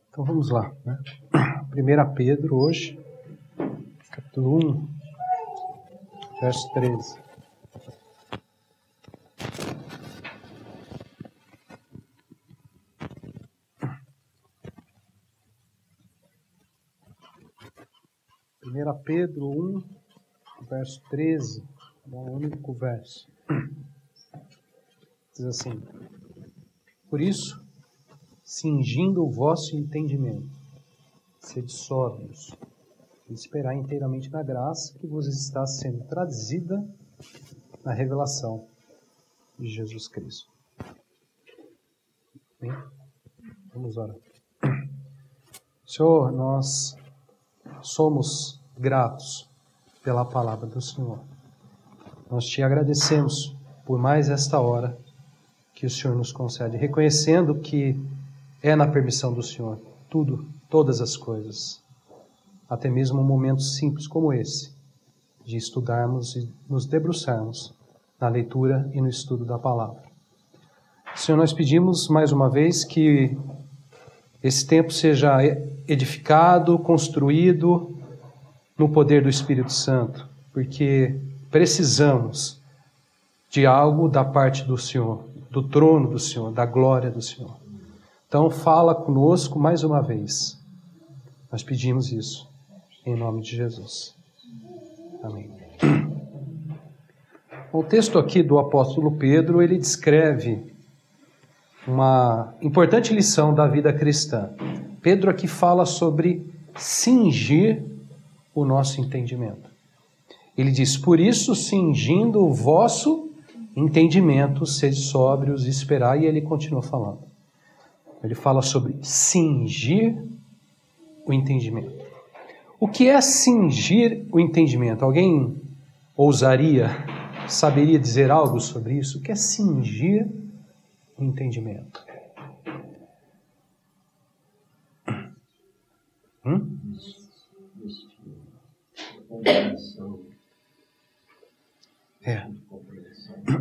Então vamos lá, né? 1 Pedro hoje, capítulo 1, verso 13. Primeira Pedro 1, verso 13, é um único verso. Diz assim: por isso, cingindo o vosso entendimento, sede sóbrios, e esperar inteiramente na graça que vos está sendo trazida na revelação de Jesus Cristo. Bem, vamos orar. Senhor, nós somos gratos pela palavra do Senhor. Nós te agradecemos por mais esta hora que o Senhor nos concede, reconhecendo que é na permissão do Senhor tudo, todas as coisas, até mesmo momentos simples como esse, de estudarmos e nos debruçarmos na leitura e no estudo da palavra. Senhor, nós pedimos mais uma vez que esse tempo seja edificado, construído no poder do Espírito Santo, porque precisamos de algo da parte do Senhor, do trono do Senhor, da glória do Senhor. Então fala conosco mais uma vez. Nós pedimos isso em nome de Jesus. Amém. O texto aqui do apóstolo Pedro, ele descreve uma importante lição da vida cristã. Pedro aqui fala sobre cingir o nosso entendimento. Ele diz: por isso, cingindo o vosso entendimento, sede sóbrios e esperai, e ele continua falando. Ele fala sobre cingir o entendimento. O que é cingir o entendimento? Alguém saberia dizer algo sobre isso? O que é cingir o entendimento?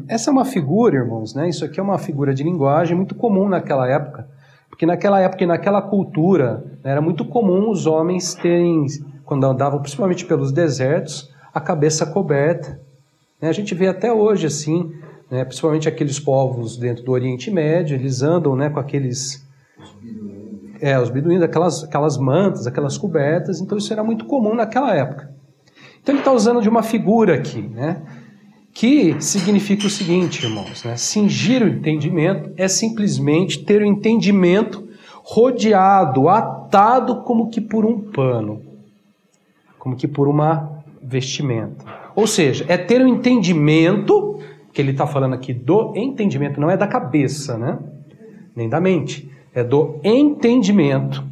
Essa é uma figura, irmãos, né? Isso aqui é uma figura de linguagem muito comum naquela época, porque naquela época e naquela cultura, né, era muito comum os homens terem, quando andavam principalmente pelos desertos, a cabeça coberta. Né? A gente vê até hoje assim, né, principalmente aqueles povos dentro do Oriente Médio, eles andam, né, com aqueles... os beduínos, aquelas mantas, aquelas cobertas, então isso era muito comum naquela época. Então ele está usando de uma figura aqui, né, que significa o seguinte, irmãos, né, cingir o entendimento é simplesmente ter o entendimento rodeado, atado como que por um pano, como que por uma vestimenta. Ou seja, é ter o entendimento, que ele está falando aqui do entendimento, não é da cabeça, né, nem da mente. É do entendimento.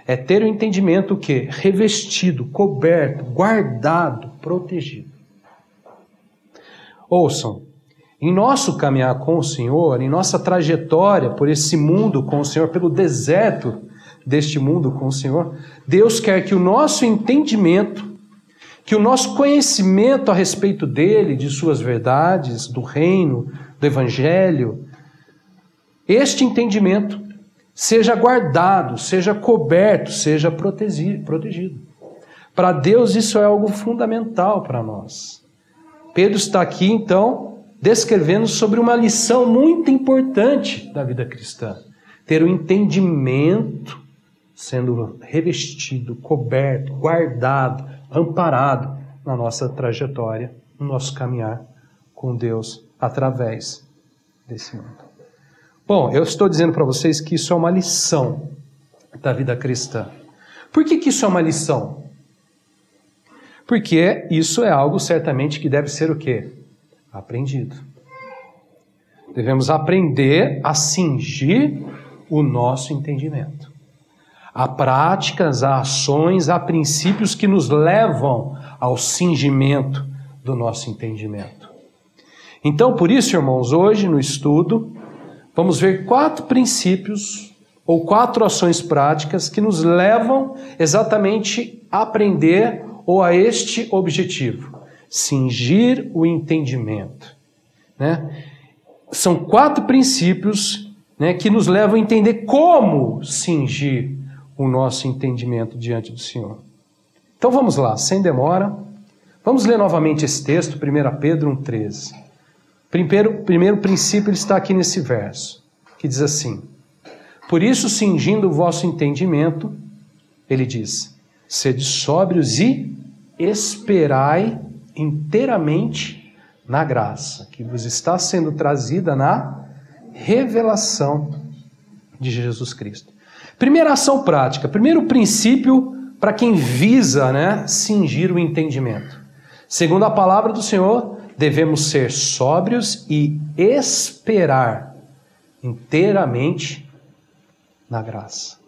É ter o entendimento o quê? Revestido, coberto, guardado, protegido. Ouçam, em nosso caminhar com o Senhor, em nossa trajetória por esse mundo com o Senhor, pelo deserto deste mundo com o Senhor, Deus quer que o nosso entendimento, que o nosso conhecimento a respeito dele, de suas verdades, do reino, do evangelho, este entendimento seja guardado, seja coberto, seja protegido. Para Deus isso é algo fundamental para nós. Pedro está aqui, então, descrevendo sobre uma lição muito importante da vida cristã. Ter o entendimento sendo revestido, coberto, guardado, amparado na nossa trajetória, no nosso caminhar com Deus através desse mundo. Bom, eu estou dizendo para vocês que isso é uma lição da vida cristã. Por que isso é uma lição? Porque isso é algo certamente que deve ser o quê? Aprendido. Devemos aprender a cingir o nosso entendimento. Há práticas, há ações, há princípios que nos levam ao cingimento do nosso entendimento. Então, por isso, irmãos, hoje no estudo, vamos ver 4 princípios ou 4 ações práticas que nos levam exatamente a aprender ou a este objetivo, cingir o entendimento. Né? São 4 princípios, né, que nos levam a entender como cingir o nosso entendimento diante do Senhor. Então vamos lá, sem demora. Vamos ler novamente esse texto, 1 Pedro 1,13. Primeiro princípio ele está aqui nesse verso, que diz assim: por isso, cingindo o vosso entendimento, ele diz, sede sóbrios e esperai inteiramente na graça, que vos está sendo trazida na revelação de Jesus Cristo. Primeira ação prática, primeiro princípio para quem visa, cingir o entendimento. Segundo a palavra do Senhor, devemos ser sóbrios e esperar inteiramente na graça.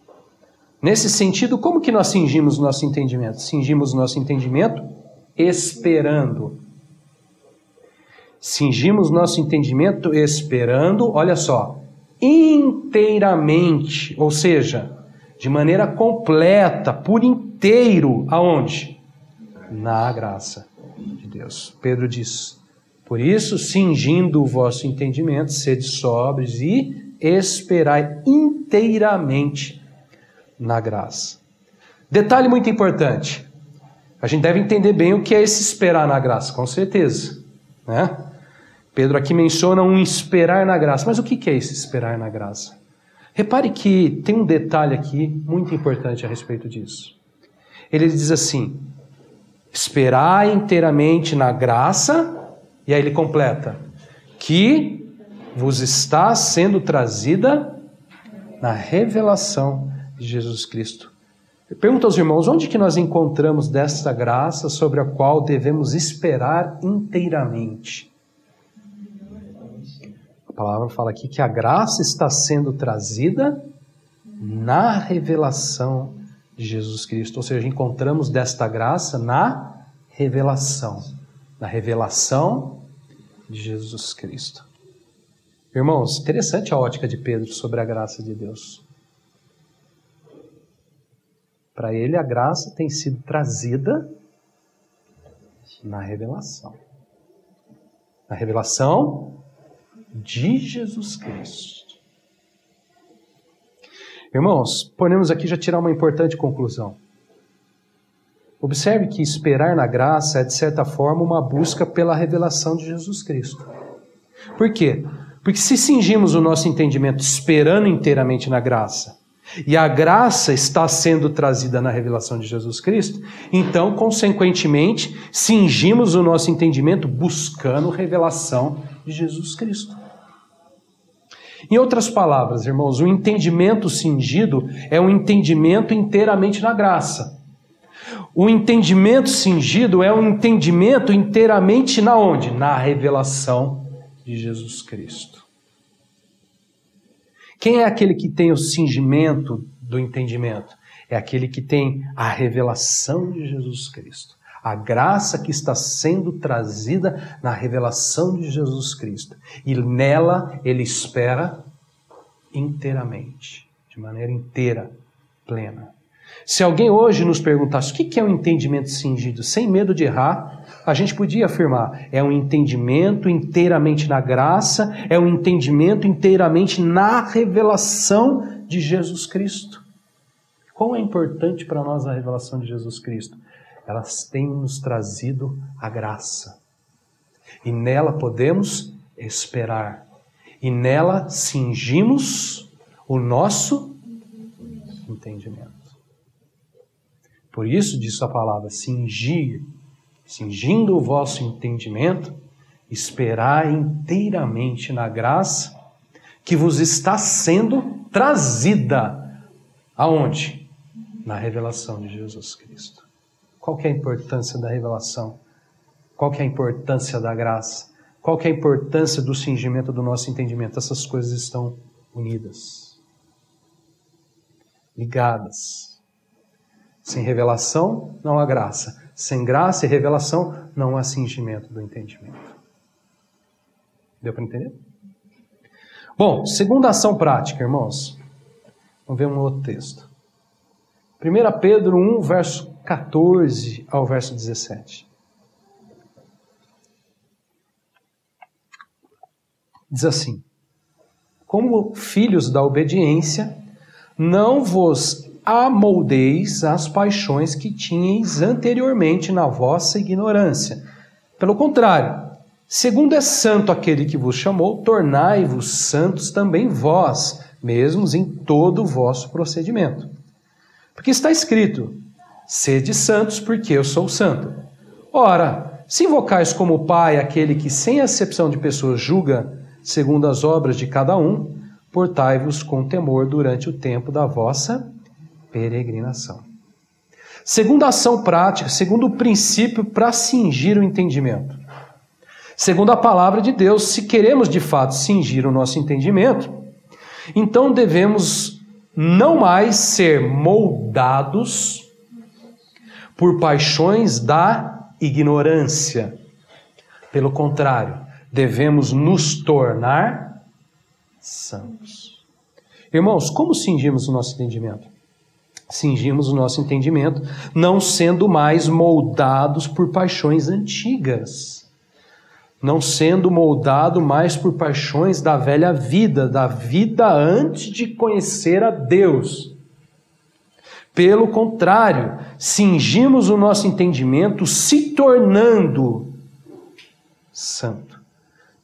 Nesse sentido, como que nós cingimos o nosso entendimento? Cingimos o nosso entendimento esperando. Cingimos nosso entendimento esperando, olha só, inteiramente, ou seja, de maneira completa, por inteiro, aonde? Na graça de Deus. Pedro diz, por isso, cingindo o vosso entendimento, sede sóbrios e esperai inteiramente na graça. Detalhe muito importante, a gente deve entender bem o que é esse esperar na graça, com certeza, Pedro aqui menciona um esperar na graça, mas o que é esse esperar na graça? Repare que tem um detalhe aqui muito importante a respeito disso. Ele diz assim, esperai inteiramente na graça, e aí ele completa, que vos está sendo trazida na revelação de Jesus Cristo. Eu pergunto aos irmãos, onde que nós encontramos desta graça sobre a qual devemos esperar inteiramente? A palavra fala aqui que a graça está sendo trazida na revelação de Jesus Cristo. Ou seja, encontramos desta graça na revelação de Jesus Cristo. Irmãos, interessante a ótica de Pedro sobre a graça de Deus. Para ele, a graça tem sido trazida na revelação. Na revelação de Jesus Cristo. Irmãos, podemos aqui já tirar uma importante conclusão. Observe que esperar na graça é, de certa forma, uma busca pela revelação de Jesus Cristo. Por quê? Porque se cingimos o nosso entendimento esperando inteiramente na graça, e a graça está sendo trazida na revelação de Jesus Cristo, então, consequentemente, cingimos o nosso entendimento buscando revelação de Jesus Cristo. Em outras palavras, irmãos, o entendimento cingido é um entendimento inteiramente na graça. O entendimento cingido é um entendimento inteiramente na onde? Na revelação de Jesus Cristo. Quem é aquele que tem o cingimento do entendimento? É aquele que tem a revelação de Jesus Cristo. A graça que está sendo trazida na revelação de Jesus Cristo. E nela ele espera inteiramente, de maneira inteira, plena. Se alguém hoje nos perguntasse o que é um entendimento cingido, sem medo de errar, a gente podia afirmar, é um entendimento inteiramente na graça, é um entendimento inteiramente na revelação de Jesus Cristo. Quão é importante para nós a revelação de Jesus Cristo? Elas têm nos trazido a graça. E nela podemos esperar. E nela cingimos o nosso entendimento. Por isso diz a palavra, cingindo o vosso entendimento, esperai inteiramente na graça que vos está sendo trazida. Aonde? Na revelação de Jesus Cristo. Qual que é a importância da revelação? Qual que é a importância da graça? Qual que é a importância do cingimento do nosso entendimento? Essas coisas estão unidas, ligadas. Sem revelação, não há graça. Sem graça e revelação, não há cingimento do entendimento. Deu para entender? Bom, segunda ação prática, irmãos. Vamos ver um outro texto. 1 Pedro 1, verso 14 ao verso 17. Diz assim: como filhos da obediência, não vos amoldeis as paixões que tinhais anteriormente na vossa ignorância. Pelo contrário, segundo é santo aquele que vos chamou, tornai-vos santos também vós, mesmos em todo o vosso procedimento. Porque está escrito, sede santos porque eu sou santo. Ora, se invocais como Pai aquele que sem acepção de pessoas julga segundo as obras de cada um, portai-vos com temor durante o tempo da vossa peregrinação. Segundo a ação prática, segundo o princípio para cingir o entendimento. Segundo a palavra de Deus, se queremos de fato cingir o nosso entendimento, então devemos não mais ser moldados por paixões da ignorância. Pelo contrário, devemos nos tornar santos. Irmãos, como cingimos o nosso entendimento? Cingimos o nosso entendimento não sendo mais moldados por paixões antigas. Não sendo moldado mais por paixões da velha vida, da vida antes de conhecer a Deus. Pelo contrário, cingimos o nosso entendimento se tornando santo.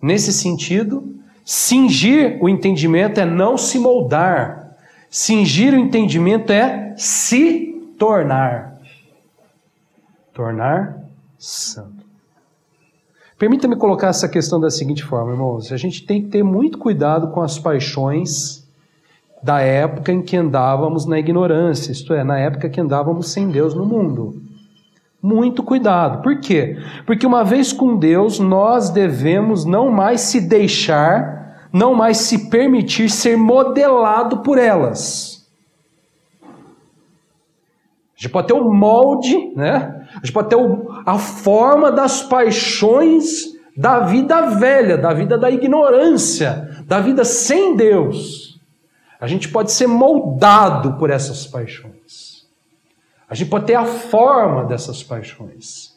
Nesse sentido, cingir o entendimento é não se moldar. Cingir o entendimento é se tornar. Tornar santo. Permita-me colocar essa questão da seguinte forma, irmãos. A gente tem que ter muito cuidado com as paixões da época em que andávamos na ignorância, isto é, na época que andávamos sem Deus no mundo. Muito cuidado. Por quê? Porque uma vez com Deus, nós devemos não mais se deixar, não mais se permitir ser modelado por elas. A gente pode ter o molde, né? A gente pode ter a forma das paixões da vida velha, da vida da ignorância, da vida sem Deus. A gente pode ser moldado por essas paixões. A gente pode ter a forma dessas paixões.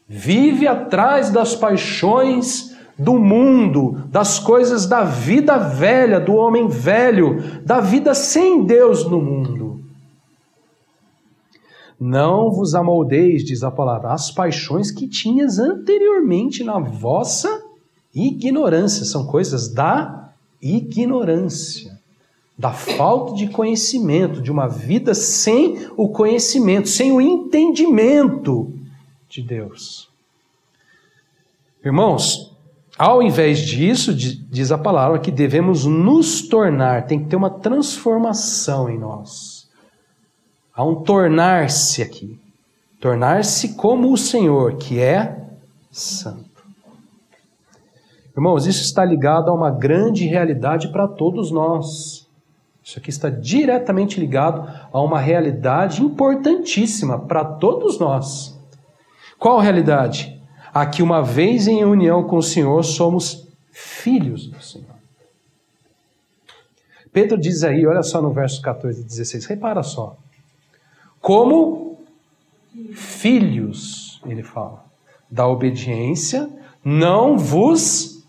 Vive atrás das paixões do mundo, das coisas da vida velha, do homem velho, da vida sem Deus no mundo. Não vos amoldeis, diz a palavra, as paixões que tinhas anteriormente na vossa ignorância. São coisas da ignorância, da falta de conhecimento, de uma vida sem o conhecimento, sem o entendimento de Deus. Irmãos, ao invés disso, diz a palavra que devemos nos tornar, tem que ter uma transformação em nós. Há um tornar-se aqui. Tornar-se como o Senhor, que é santo. Irmãos, isso está ligado a uma grande realidade para todos nós. Isso aqui está diretamente ligado a uma realidade importantíssima para todos nós. Qual realidade? A que uma vez em união com o Senhor somos filhos do Senhor. Pedro diz aí, olha só no verso 14 e 16, repara só. Como filhos, ele fala, da obediência, não vos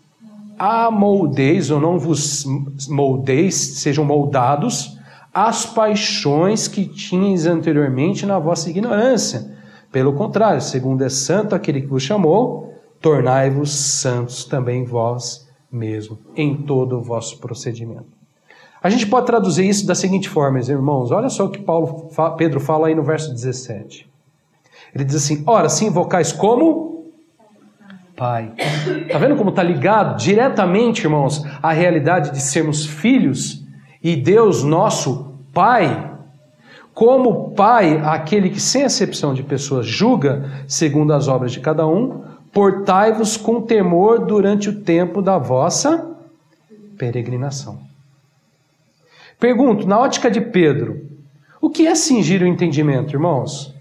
amoldeis ou não vos moldeis, sejam moldados às paixões que tinhas anteriormente na vossa ignorância. Pelo contrário, segundo é santo aquele que vos chamou, tornai-vos santos também vós mesmo, em todo o vosso procedimento. A gente pode traduzir isso da seguinte forma, irmãos. Olha só o que Pedro fala aí no verso 17. Ele diz assim, ora, se invocais como Pai. Está vendo como está ligado diretamente, irmãos, à realidade de sermos filhos e Deus nosso Pai? Como Pai, aquele que sem acepção de pessoas julga segundo as obras de cada um, portai-vos com temor durante o tempo da vossa peregrinação. Pergunto, na ótica de Pedro, o que é cingir o entendimento, irmãos?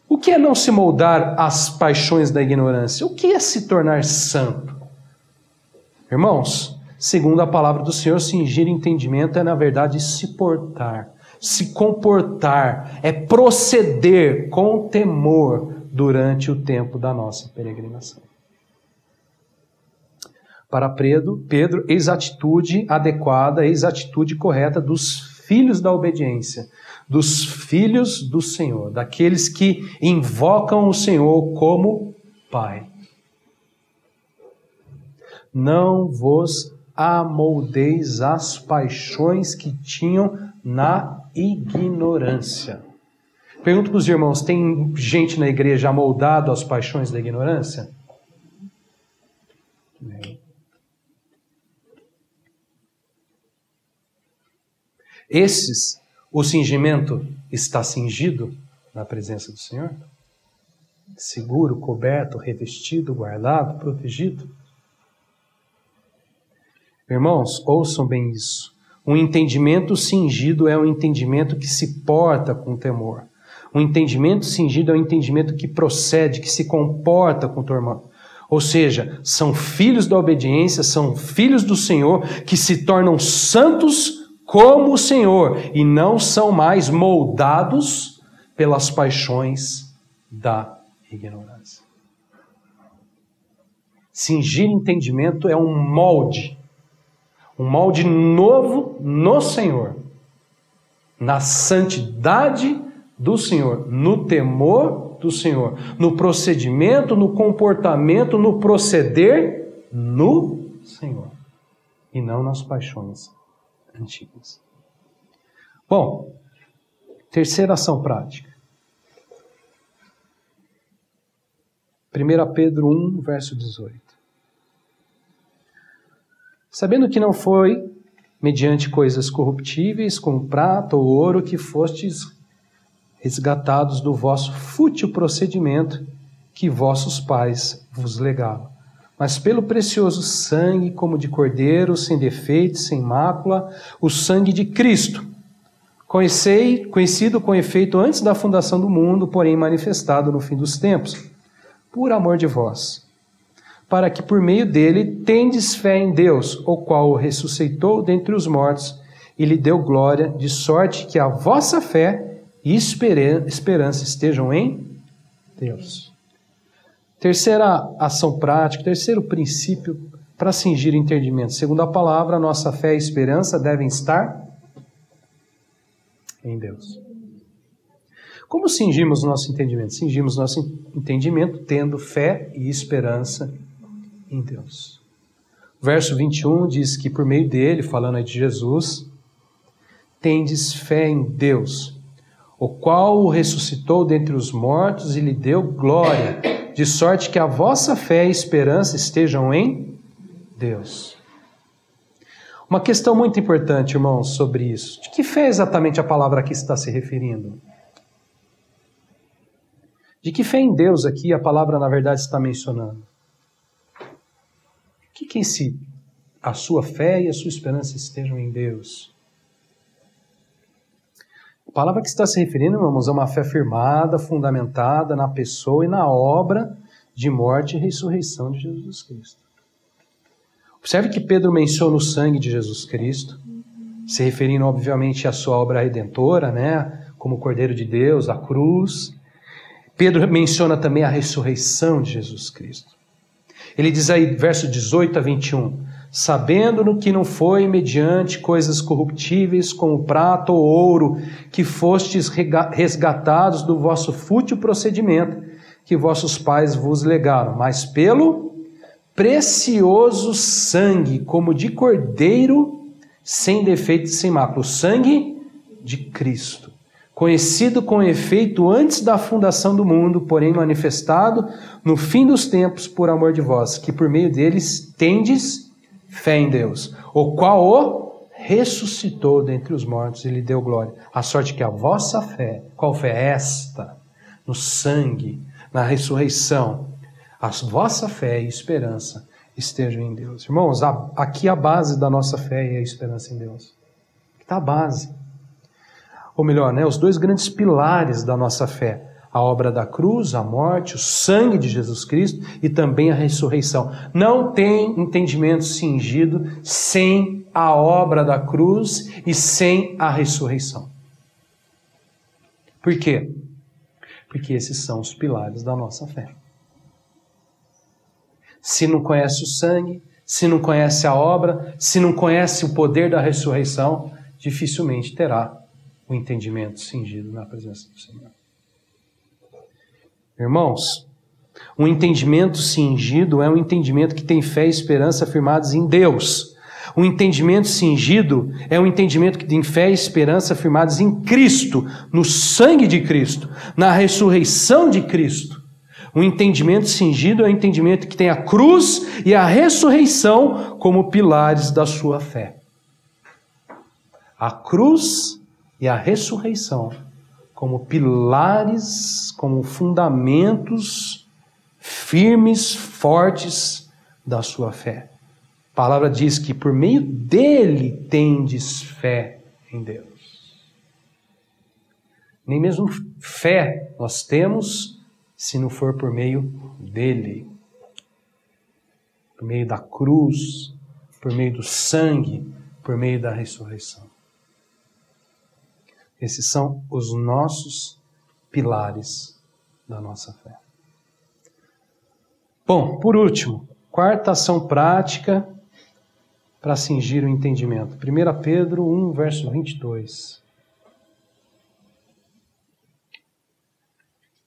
O que é não se moldar às paixões da ignorância? O que é se tornar santo? Irmãos, segundo a palavra do Senhor, cingir o entendimento é, na verdade, se portar, se comportar, é proceder com temor durante o tempo da nossa peregrinação. Para Pedro, eis a atitude adequada, eis a atitude correta dos filhos da obediência, dos filhos do Senhor, daqueles que invocam o Senhor como Pai. Não vos amoldeis às paixões que tinham na ignorância. Pergunto para os irmãos, tem gente na igreja amoldado às paixões da ignorância? Esses, o cingimento está cingido na presença do Senhor? Seguro, coberto, revestido, guardado, protegido? Irmãos, ouçam bem isso. Um entendimento cingido é um entendimento que se porta com temor. Um entendimento cingido é um entendimento que procede, que se comporta com temor. Ou seja, são filhos da obediência, são filhos do Senhor, que se tornam santos como o Senhor e não são mais moldados pelas paixões da ignorância. Cingir entendimento é um molde novo no Senhor, na santidade do Senhor, no temor do Senhor, no procedimento, no comportamento, no proceder no Senhor e não nas paixões antigas. Bom, terceira ação prática. 1 Pedro 1, verso 18. Sabendo que não foi mediante coisas corruptíveis, como prata ou ouro, que fostes resgatados do vosso fútil procedimento que vossos pais vos legaram, mas pelo precioso sangue, como de cordeiro, sem defeito, sem mácula, o sangue de Cristo, conhecido com efeito antes da fundação do mundo, porém manifestado no fim dos tempos, por amor de vós, para que por meio dele tendes fé em Deus, o qual o ressuscitou dentre os mortos e lhe deu glória, de sorte que a vossa fé e esperança estejam em Deus. Terceira ação prática, terceiro princípio para cingir entendimento. Segundo a palavra, nossa fé e esperança devem estar em Deus. Como cingimos nosso entendimento? Cingimos nosso entendimento tendo fé e esperança em Deus. O verso 21 diz que por meio dele, falando aí de Jesus, tendes fé em Deus, o qual o ressuscitou dentre os mortos e lhe deu glória, de sorte que a vossa fé e esperança estejam em Deus. Uma questão muito importante, irmãos, sobre isso. De que fé exatamente a palavra aqui está se referindo? De que fé em Deus aqui a palavra, na verdade, está mencionando? O que em si? A sua fé e a sua esperança estejam em Deus. A palavra que está se referindo, irmãos, é uma fé firmada, fundamentada na pessoa e na obra de morte e ressurreição de Jesus Cristo. Observe que Pedro menciona o sangue de Jesus Cristo, se referindo, obviamente, à sua obra redentora, né? Como o Cordeiro de Deus, a cruz. Pedro menciona também a ressurreição de Jesus Cristo. Ele diz aí, verso 18 a 21, sabendo que não foi mediante coisas corruptíveis como prata ou ouro que fostes resgatados do vosso fútil procedimento que vossos pais vos legaram, mas pelo precioso sangue, como de cordeiro, sem defeito e sem mácula, o sangue de Cristo, conhecido com efeito antes da fundação do mundo, porém manifestado no fim dos tempos por amor de vós, que por meio deles tendes fé em Deus, o qual o ressuscitou dentre os mortos e lhe deu glória. A sorte que a vossa fé, qual fé é esta? No sangue, na ressurreição, a vossa fé e esperança estejam em Deus. Irmãos, aqui a base da nossa fé e a esperança em Deus. Aqui está a base. Ou melhor, né, os dois grandes pilares da nossa fé. A obra da cruz, a morte, o sangue de Jesus Cristo e também a ressurreição. Não tem entendimento cingido sem a obra da cruz e sem a ressurreição. Por quê? Porque esses são os pilares da nossa fé. Se não conhece o sangue, se não conhece a obra, se não conhece o poder da ressurreição, dificilmente terá o entendimento cingido na presença do Senhor. Irmãos, um entendimento cingido é um entendimento que tem fé e esperança firmados em Deus. Um entendimento cingido é um entendimento que tem fé e esperança firmados em Cristo, no sangue de Cristo, na ressurreição de Cristo. Um entendimento cingido é um entendimento que tem a cruz e a ressurreição como pilares da sua fé. A cruz e a ressurreição como pilares, como fundamentos firmes, fortes da sua fé. A palavra diz que por meio dele tendes fé em Deus. Nem mesmo fé nós temos se não for por meio dele. Por meio da cruz, por meio do sangue, por meio da ressurreição. Esses são os nossos pilares da nossa fé. Bom, por último, quarta ação prática para cingir o entendimento. 1 Pedro 1, verso 22.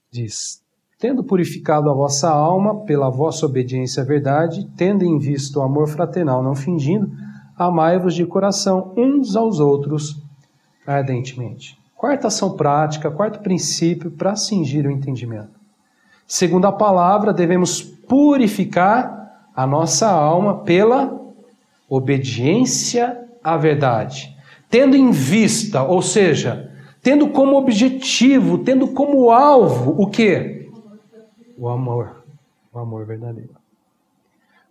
Diz: tendo purificado a vossa alma pela vossa obediência à verdade, tendo em vista o amor fraternal não fingindo, amai-vos de coração uns aos outros ardentemente. Quarta ação prática, quarto princípio para cingir o entendimento. Segundo a palavra, devemos purificar a nossa alma pela obediência à verdade. Tendo em vista, ou seja, tendo como objetivo, tendo como alvo, o quê? O amor verdadeiro.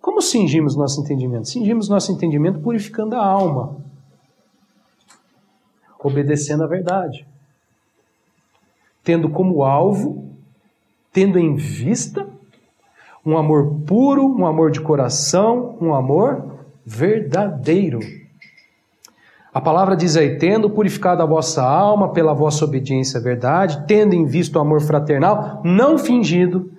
Como cingimos nosso entendimento? Cingimos nosso entendimento purificando a alma, obedecendo à verdade, tendo como alvo, tendo em vista um amor puro, um amor de coração, um amor verdadeiro. A palavra diz aí: tendo purificado a vossa alma pela vossa obediência à verdade, tendo em vista o amor fraternal não fingido,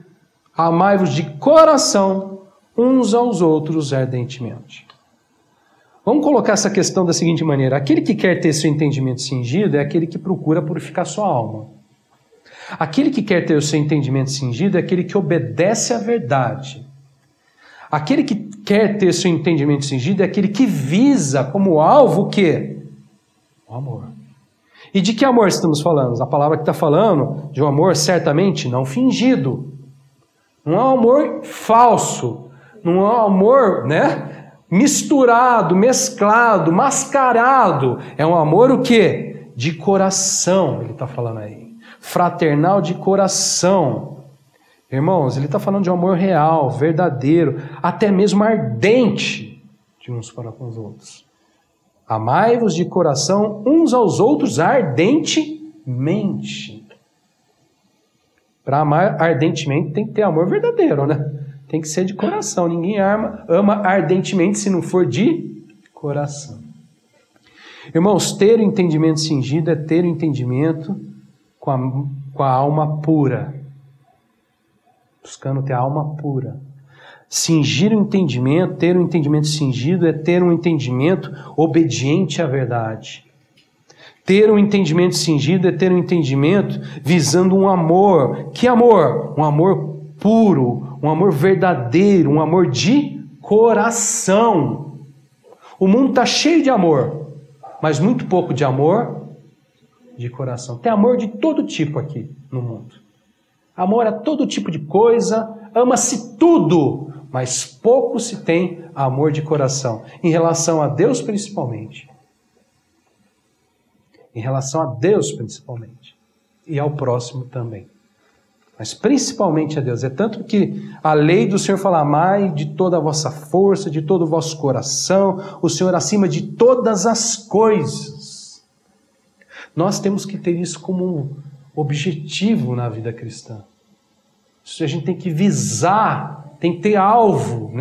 amai-vos de coração uns aos outros ardentemente. Vamos colocar essa questão da seguinte maneira: aquele que quer ter seu entendimento cingido é aquele que procura purificar sua alma. Aquele que quer ter o seu entendimento cingido é aquele que obedece à verdade. Aquele que quer ter seu entendimento cingido é aquele que visa como alvo o quê? O amor. E de que amor estamos falando? A palavra que está falando de um amor certamente não fingido. Não é um amor falso. Não é um amor, misturado, mesclado, mascarado. É um amor o quê? De coração, ele está falando aí. Fraternal de coração. Irmãos, ele está falando de um amor real, verdadeiro, até mesmo ardente de uns para com os outros. Amai-vos de coração uns aos outros ardentemente. Para amar ardentemente tem que ter amor verdadeiro, Tem que ser de coração. Ninguém ama ardentemente se não for de coração. Irmãos, ter o entendimento cingido é ter o entendimento com a alma pura. Buscando ter a alma pura. Cingir o entendimento, ter um entendimento cingido é ter um entendimento obediente à verdade. Ter um entendimento cingido é ter um entendimento visando um amor. Que amor? Um amor puro, um amor verdadeiro, um amor de coração. O mundo está cheio de amor, mas muito pouco de amor de coração. Tem amor de todo tipo aqui no mundo. Amor a todo tipo de coisa, ama-se tudo, mas pouco se tem amor de coração. Em relação a Deus principalmente. Em relação a Deus principalmente. E ao próximo também. Mas principalmente a Deus. É tanto que a lei do Senhor fala: amai de toda a vossa força, de todo o vosso coração, o Senhor acima de todas as coisas. Nós temos que ter isso como um objetivo na vida cristã. Isso a gente tem que visar, tem que ter alvo,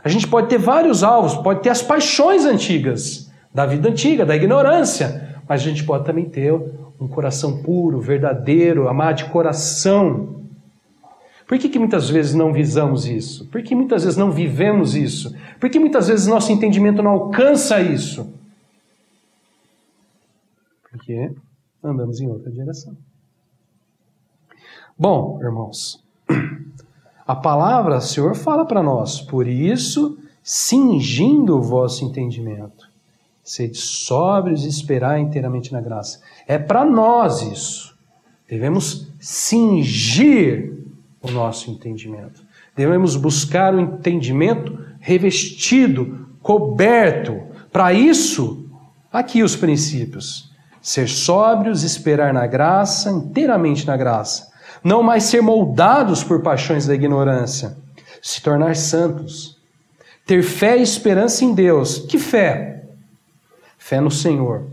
A gente pode ter vários alvos, pode ter as paixões antigas, da vida antiga, da ignorância, mas a gente pode também ter um coração puro, verdadeiro, amar de coração. Por que muitas vezes não visamos isso? Por que muitas vezes não vivemos isso? Por que muitas vezes nosso entendimento não alcança isso? Porque andamos em outra direção. Bom, irmãos, a palavra do Senhor fala para nós, por isso, cingindo o vosso entendimento, sede sóbrios e esperar inteiramente na graça. É para nós isso. Devemos cingir o nosso entendimento. Devemos buscar o entendimento revestido, coberto. Para isso, aqui os princípios. Ser sóbrios, esperar na graça, inteiramente na graça. Não mais ser moldados por paixões da ignorância. Se tornar santos. Ter fé e esperança em Deus. Que fé? Fé no Senhor.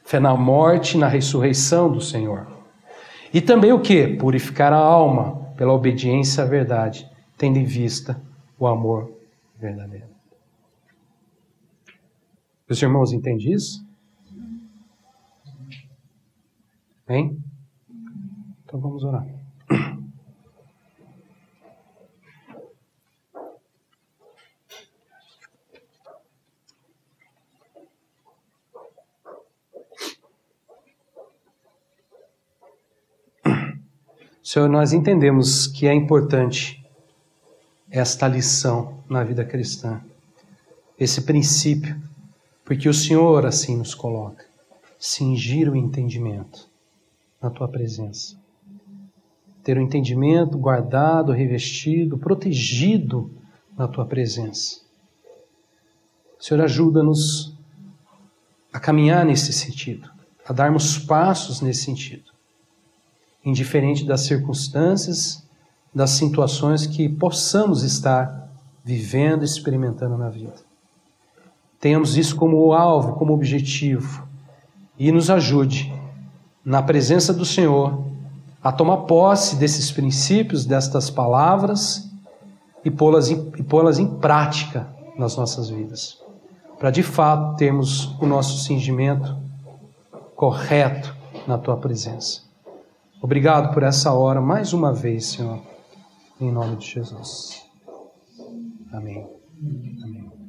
Fé na morte e na ressurreição do Senhor. E também o quê? Purificar a alma pela obediência à verdade, tendo em vista o amor verdadeiro. Os irmãos entendem isso? Hein? Então vamos orar. Senhor, nós entendemos que é importante esta lição na vida cristã, esse princípio, porque o Senhor assim nos coloca, cingir o entendimento na Tua presença. Ter o entendimento guardado, revestido, protegido na Tua presença. Senhor, ajuda-nos a caminhar nesse sentido, a darmos passos nesse sentido. Indiferente das circunstâncias, das situações que possamos estar vivendo e experimentando na vida. Tenhamos isso como alvo, como objetivo, e nos ajude, na presença do Senhor, a tomar posse desses princípios, destas palavras, e pô-las em prática nas nossas vidas, para de fato termos o nosso cingimento correto na Tua presença. Obrigado por essa hora, mais uma vez, Senhor, em nome de Jesus. Amém. Amém.